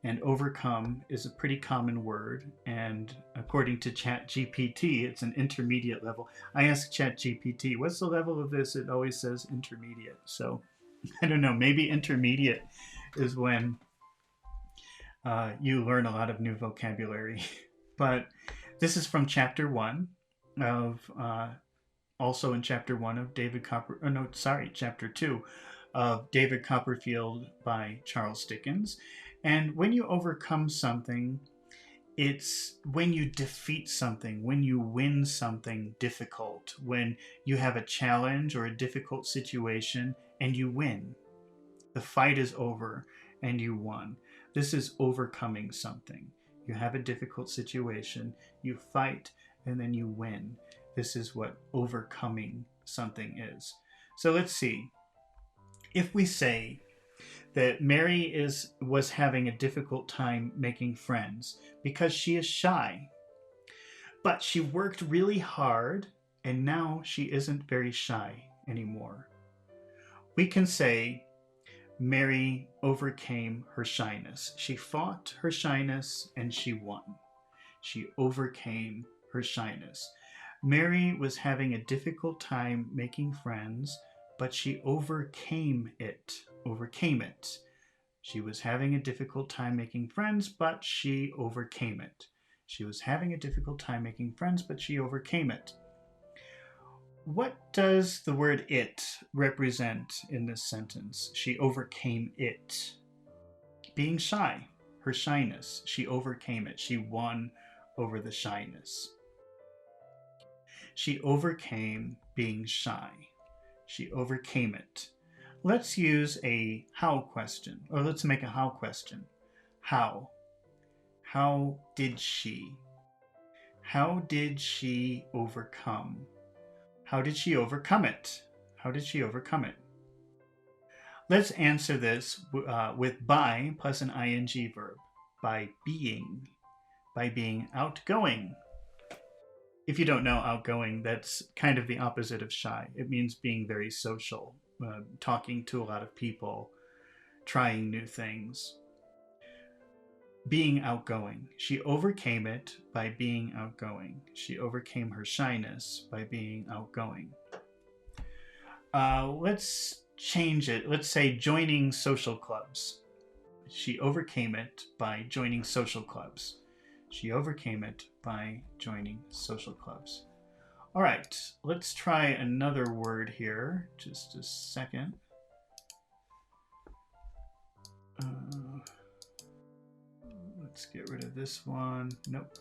And overcome is a pretty common word. And according to ChatGPT, it's an intermediate level. I asked ChatGPT, what's the level of this? It always says intermediate. So I don't know, maybe intermediate is when you learn a lot of new vocabulary. But this is from chapter 1 of, also in chapter 1 of chapter 2 of David Copperfield by Charles Dickens. And when you overcome something, it's when you defeat something, when you win something difficult, when you have a challenge or a difficult situation and you win. The fight is over and you won. This is overcoming something. You have a difficult situation, you fight, and then you win. This is what overcoming something is. So let's see. If we say that Mary was having a difficult time making friends because she is shy, but she worked really hard and now she isn't very shy anymore, we can say Mary overcame her shyness. She fought her shyness and she won. She overcame her shyness. Mary was having a difficult time making friends, but she overcame it. Overcame it. She was having a difficult time making friends, but she overcame it. She was having a difficult time making friends, but she overcame it. What does the word it represent in this sentence? She overcame it. Being shy, her shyness. She overcame it. She won over the shyness. She overcame being shy. She overcame it. Let's use a how question, or let's make a how question. How? How did she? How did she overcome? How did she overcome it? How did she overcome it? Let's answer this with by plus an ing verb. By being outgoing. If you don't know outgoing, that's kind of the opposite of shy. It means being very social, talking to a lot of people, trying new things. Being outgoing. She overcame it by being outgoing. She overcame her shyness by being outgoing. Let's change it. Let's say joining social clubs. She overcame it by joining social clubs. She overcame it by joining social clubs. All right, let's try another word here. Just a second. Let's get rid of this one. Nope.